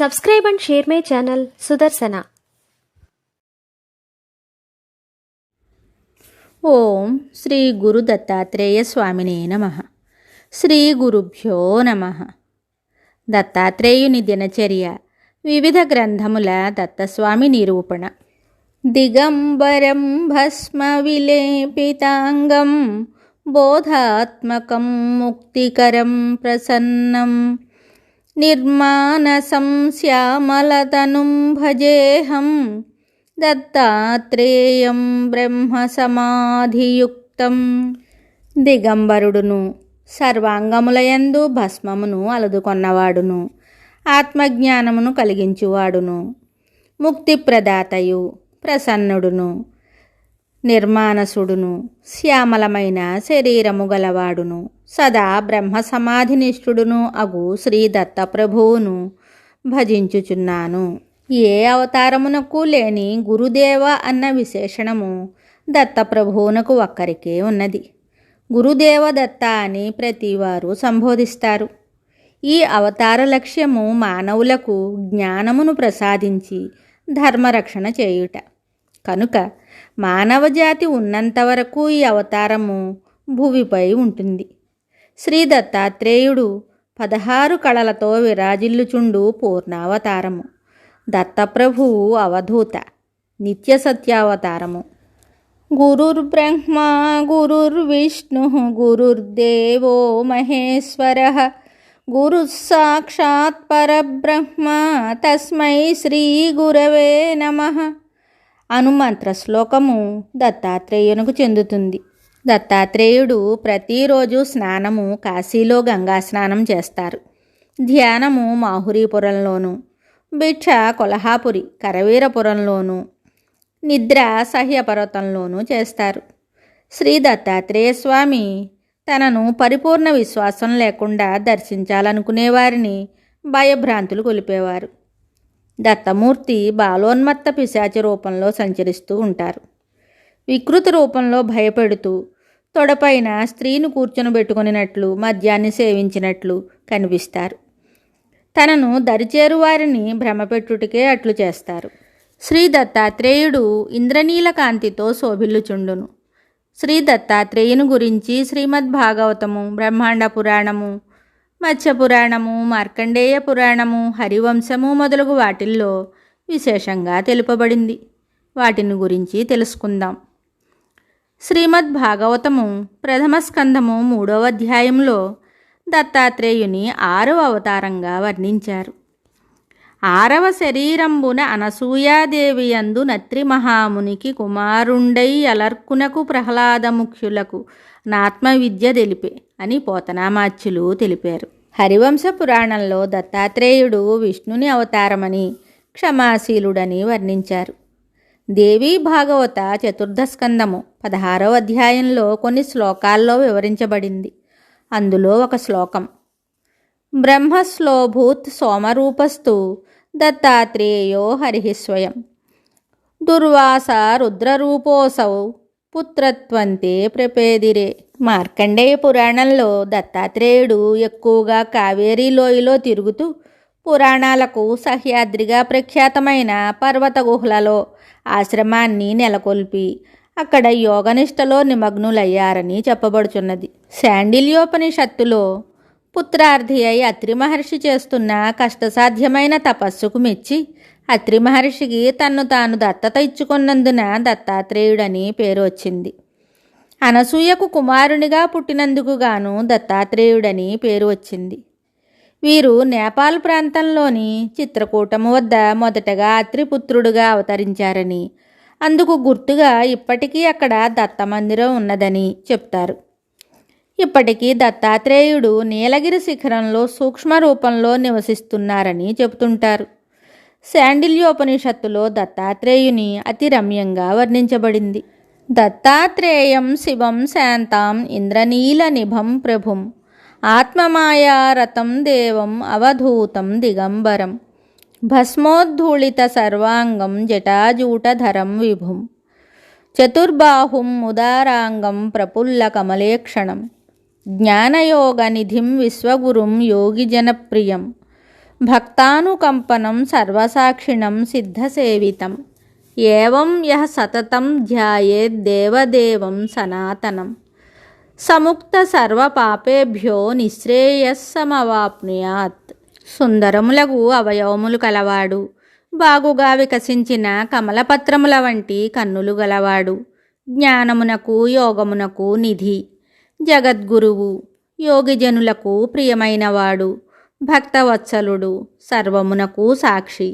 Subscribe and share my channel Sudarsana. ఓం శ్రీ గురు దత్తాత్రేయ స్వామినే నమః. శ్రీ గురుభ్యో నమః. దత్తాత్రేయుని దినచర్య, వివిధ గ్రంథముల దత్తస్వామి నిరూపణ. దిగంబరం భస్మ విలేపితాంగం బోధాత్మకం ముక్తికరం ప్రసన్నం నిర్మానసం శ్యామలతనుం భజేహం దత్తాత్రేయం బ్రహ్మ సమాధియుక్తం. దిగంబరుడును, సర్వాంగములయందు భస్మమును అలదుకొన్నవాడును, ఆత్మజ్ఞానమును కలిగించువాడును, ముక్తిప్రదాతయు, ప్రసన్నుడును, నిర్మానసుడును, శ్యామలమైన శరీరము గలవాడును, సదా బ్రహ్మ సమాధినిష్ఠుడును అగు శ్రీ దత్తప్రభువును భజించుచున్నాను. ఏ అవతారమునకు లేని గురుదేవ అన్న విశేషణము దత్తప్రభువునకు ఒక్కరికే ఉన్నది. గురుదేవ దత్త అని ప్రతివారు సంబోధిస్తారు. ఈ అవతార లక్ష్యము మానవులకు జ్ఞానమును ప్రసాదించి ధర్మరక్షణ చేయుట కనుక మానవజాతి ఉన్నంతవరకు ఈ అవతారము భువిపై ఉంటుంది. శ్రీ దత్తాత్రేయుడు 16 కళలతో విరాజిల్లుచుండు పూర్ణావతారము. దత్తప్రభువు అవధూత, నిత్య సత్యావతారము. గురుర్బ్రహ్మ గురుర్విష్ణు గురుర్దేవో మహేశ్వరః గురుస్సాక్షాత్ పరబ్రహ్మ తస్మై శ్రీ గురవే నమః అనుమంత్ర శ్లోకము దత్తాత్రేయునకు చెందుతుంది. దత్తాత్రేయుడు ప్రతిరోజు స్నానము కాశీలో గంగా స్నానం చేస్తారు. ధ్యానము మాహురీపురంలోను, భిక్ష కొల్హాపురి కరవీరపురంలోను, నిద్ర సహ్యపర్వతంలోనూ చేస్తారు. శ్రీ దత్తాత్రేయ స్వామి తనను పరిపూర్ణ విశ్వాసం లేకుండా దర్శించాలనుకునే వారిని భయభ్రాంతులు కొలిపేవారు. దత్తమూర్తి బాలోన్మత్త పిశాచ రూపంలో సంచరిస్తూ ఉంటారు. వికృతి రూపంలో భయపెడుతూ తొడపైన స్త్రీని కూర్చొనిబెట్టుకునినట్లు, మద్యాన్ని సేవించినట్లు కనిపిస్తారు. తనను దరిచేరు వారిని భ్రమపెట్టుటకే అట్లు చేస్తారు. శ్రీ దత్తాత్రేయుడు ఇంద్రనీల కాంతితో శోభిల్లుచుండును. శ్రీ దత్తాత్రేయుని గురించి శ్రీమద్భాగవతము, బ్రహ్మాండ పురాణము, మత్స్యపురాణము, మార్కండేయ పురాణము, హరివంశము మొదలగు వాటిల్లో విశేషంగా తెలుపబడింది. వాటిని గురించి తెలుసుకుందాం. శ్రీమద్భాగవతము ప్రథమ స్కంధము 3వ అధ్యాయంలో దత్తాత్రేయుని 6వ అవతారంగా వర్ణించారు. 6వ శరీరంబున అనసూయాదేవి యందు నత్రి మహామునికి కుమారుండై అలర్కునకు ప్రహ్లాదముఖ్యులకు నాత్మవిద్య తెలిపే అని పోతనామాచ్యులు తెలిపారు. హరివంశ పురాణంలో దత్తాత్రేయుడు విష్ణుని అవతారమని, క్షమాశీలుడని వర్ణించారు. దేవీ భాగవత చతుర్థ స్కందము 16వ అధ్యాయంలో కొన్ని శ్లోకాల్లో వివరించబడింది. అందులో ఒక శ్లోకం బ్రహ్మశ్లోభూత్ సోమరూపస్తు దత్తాత్రేయో హరిః స్వయం దుర్వాస రుద్రరూపోసౌ పుత్రత్వంతే ప్రపేదిరే. మార్కండేయ పురాణంలో దత్తాత్రేయుడు ఎక్కువగా కావేరీ లోయలో తిరుగుతూ పురాణాలకు సహ్యాద్రిగా ప్రఖ్యాతమైన పర్వత గుహలలో ఆశ్రమాన్ని నెలకొల్పి అక్కడ యోగనిష్టలో నిమగ్నులయ్యారని చెప్పబడుచున్నది. శాండిల్యోపనిషత్తులో పుత్రార్థి అయి అత్రి మహర్షి చేస్తున్న కష్టసాధ్యమైన తపస్సుకు మెచ్చి అత్రి మహర్షికి తన్ను తాను దత్తత ఇచ్చుకున్నందున దత్తాత్రేయుడని పేరు వచ్చింది. అనసూయకు కుమారునిగా పుట్టినందుకు గాను దత్తాత్రేయుడని పేరు వచ్చింది. వీరు నేపాల్ ప్రాంతంలోని చిత్రకూటము వద్ద మొదటగా అత్రిపుత్రుడుగా అవతరించారని, అందుకు గుర్తుగా ఇప్పటికీ అక్కడ దత్తమందిరం ఉన్నదని చెప్తారు. ఇప్పటికీ దత్తాత్రేయుడు నీలగిరి శిఖరంలో సూక్ష్మ రూపంలో నివసిస్తున్నారని చెబుతుంటారు. శాండిల్యోపనిషత్తులో దత్తాత్రేయుని అతి రమ్యంగా వర్ణించబడింది. దత్తాత్రేయం శివం శాంతాం ఇంద్రనీల నిభం ప్రభుం ఆత్మమాయారతం దేవం అవధూతం దిగంబరం భస్మోద్ధూళిత సర్వాంగం జటాజూటధరం విభుం చతుర్బాహుం ఉదారాంగం ప్రపుల్ల కమలేక్షణం జ్ఞానయోగనిధిం విశ్వగురుం యోగిజనప్రియం భక్తానుకంపనం సర్వసాక్షిణం సిద్ధసేవితం ఏవం యః సతతం ధ్యాయేద్ దేవదేవం సనాతనం సముక్త సర్వపాపేభ్యో నిశ్రేయస్సమవాప్నుయాత్. సుందరములగు అవయవములు కలవాడు, బాగుగా వికసించిన కమలపత్రముల వంటి కన్నులు గలవాడు, జ్ఞానమునకు యోగమునకు నిధి, జగద్గురువు, యోగిజనులకు ప్రియమైనవాడు, భక్తవత్సలుడు, సర్వమునకు సాక్షి,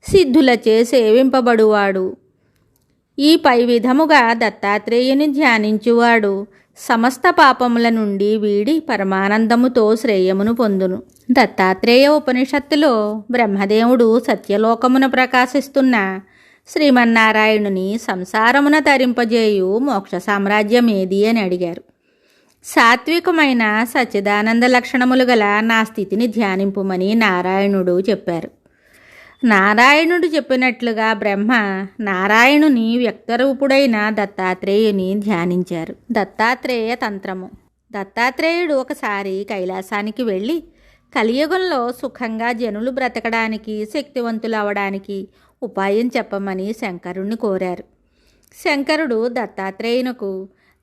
సిద్ధులచే సేవింపబడువాడు. ఈ పై విధముగా దత్తాత్రేయుని ధ్యానించువాడు సమస్త పాపముల నుండి వీడి పరమానందముతో శ్రేయమును పొందును. దత్తాత్రేయ ఉపనిషత్తులో బ్రహ్మదేవుడు సత్యలోకమున ప్రకాశిస్తున్న శ్రీమన్నారాయణుని సంసారమున తరింపజేయు మోక్ష సామ్రాజ్యం ఏది అని అడిగారు. సాత్వికమైన సచ్చిదానంద లక్షణములు గల నా స్థితిని ధ్యానింపుమని నారాయణుడు చెప్పారు. నారాయణుడు చెప్పినట్లుగా బ్రహ్మ నారాయణుని వ్యక్తరూపుడైన దత్తాత్రేయుని ధ్యానించారు. దత్తాత్రేయ తంత్రము. దత్తాత్రేయుడు ఒకసారి కైలాసానికి వెళ్ళి కలియుగంలో సుఖంగా జనులు బ్రతకడానికి, శక్తివంతులు అవడానికి ఉపాయం చెప్పమని శంకరుణ్ణి కోరారు. శంకరుడు దత్తాత్రేయునకు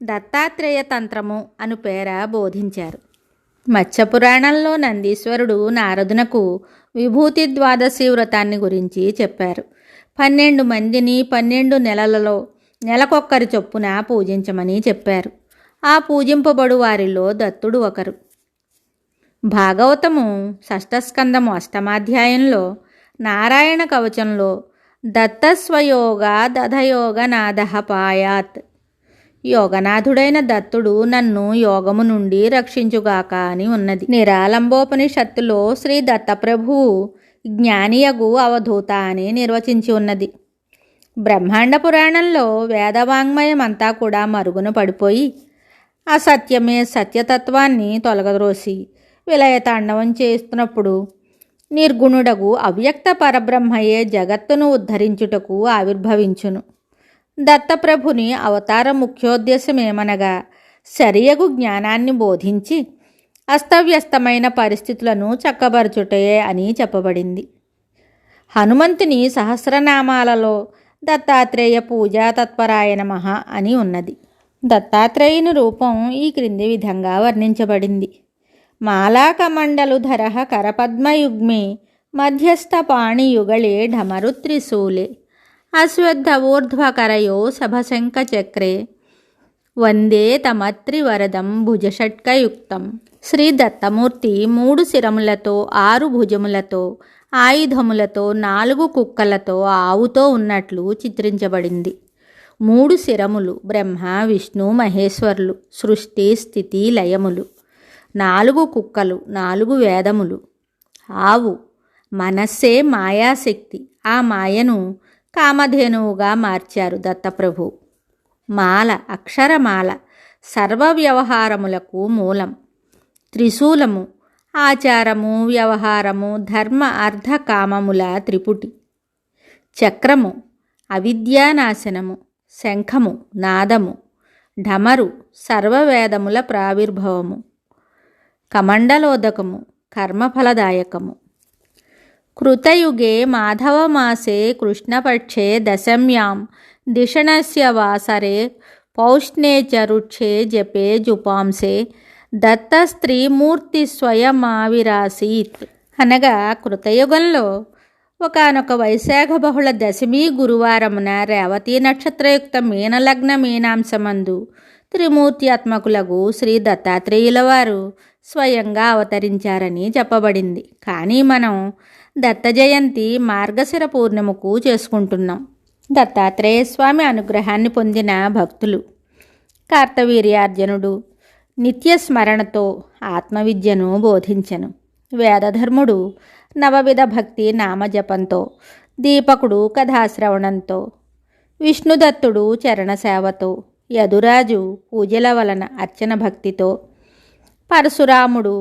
దత్తాత్రేయ తంత్రము అను పేర బోధించారు. మత్స్యపురాణంలో నందీశ్వరుడు నారదునకు విభూతి ద్వాదశి వ్రతాన్ని గురించి చెప్పారు. 12 మందిని 12 నెలలలో నెలకొక్కరి చొప్పున పూజించమని చెప్పారు. ఆ పూజింపబడు వారిలో దత్తుడు ఒకరు. భాగవతము 6వ స్కందము 8వ నారాయణ కవచంలో దత్తస్వయోగ దధయోగనాథ పాయాత్, యోగనాథుడైన దత్తుడు నన్ను యోగము నుండి రక్షించుగాక అని ఉన్నది. నిరాలంబోపనిషత్తులో శ్రీ దత్తప్రభువు జ్ఞానియగు అవధూత అని నిర్వచించి ఉన్నది. బ్రహ్మాండ పురాణంలో వేదవాంగ్మయమంతా కూడా మరుగున పడిపోయి అసత్యమే సత్యతత్వాన్ని తొలగద్రోసి విలయతాండవం చేస్తున్నప్పుడు నిర్గుణుడగు అవ్యక్త పరబ్రహ్మయే జగత్తును ఉద్ధరించుటకు ఆవిర్భవించును. దత్తప్రభుని అవతార ముఖ్యోద్దేశమేమనగా సరియగు జ్ఞానాన్ని బోధించి అస్తవ్యస్తమైన పరిస్థితులను చక్కబరచుటయే అని చెప్పబడింది. హనుమంతుని సహస్రనామాలలో దత్తాత్రేయ పూజా తత్పరాయ నమః అని ఉన్నది. దత్తాత్రేయుని రూపం ఈ క్రింది విధంగా వర్ణించబడింది. మాలాకమండలుధర కరపద్మయుగ్మే మధ్యస్థపాణియుగళే ఢమరుత్రిశూలే అశ్వత్థవూర్ధ్వకరయో సభశంఖచక్రే వందే తమత్రివరదం భుజషట్కయుక్తం. శ్రీ దత్తమూర్తి 3 శిరములతో 6 భుజములతో ఆయుధములతో 4 కుక్కలతో ఆవుతో ఉన్నట్లు చిత్రించబడింది. 3 శిరములు బ్రహ్మ విష్ణు మహేశ్వరులు, సృష్టి స్థితి లయములు. 4 కుక్కలు 4 వేదములు. ఆవు మనస్సే మాయాశక్తి, ఆ మాయను కామధేనువుగా మార్చారు దత్తప్రభు. మాల అక్షరమాల సర్వ వ్యవహారములకు మూలం. త్రిశూలము ఆచారము వ్యవహారము ధర్మ అర్థ కామముల త్రిపుటి. చక్రము అవిద్యానాశనము. శంఖము నాదము. ఢమరు సర్వవేదముల ప్రావిర్భవము. కమండలోదకము కర్మఫలదాయకము. కృతయుగే మాధవమాసే కృష్ణపక్షే దశమ్యాం దిషణస్య వాసరే పౌష్ణే చ రుక్షే జపే జుపాంసే దత్తస్త్రీమూర్తి స్వయమావిరాసీత్. అనగా కృతయుగంలో ఒకానొక వైశాఖ బహుళ దశమి గురువారమున రేవతీ నక్షత్రయుక్త మీనలగ్న మీనాంశమందు త్రిమూర్త్యాత్మకులకు శ్రీ దత్తాత్రేయుల వారు స్వయంగా అవతరించారని చెప్పబడింది. కానీ మనం దత్త జయంతి మార్గశిర పూర్ణిమకు చేసుకుంటున్నాం. దత్తాత్రేయ స్వామి అనుగ్రహాన్ని పొందిన భక్తులు కార్తవీర్యార్జునుడు నిత్య స్మరణతో ఆత్మవిద్యను బోధించెను. వేదధర్ముడు నవవిధ భక్తి నామజపంతో, దీపకుడు కథాశ్రవణంతో, విష్ణుదత్తుడు చరణసేవతో, యదురాజు పూజల వలన అర్చన భక్తితో, పరశురాముడు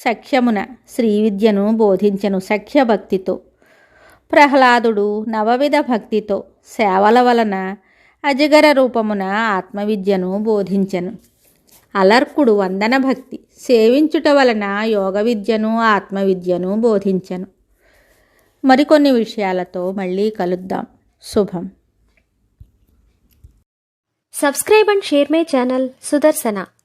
సఖ్యమున శ్రీవిద్యను బోధించెను సఖ్యభక్తితో, ప్రహ్లాదుడు నవవిధ భక్తితో సేవల వలన అజగర రూపమున ఆత్మవిద్యను బోధించెను. అలర్కుడు వందన భక్తి సేవించుట వలన యోగ విద్యను ఆత్మవిద్యను బోధించెను. మరికొన్ని విషయాలతో మళ్ళీ కలుద్దాం. శుభం. Subscribe and share my channel Sudarsana.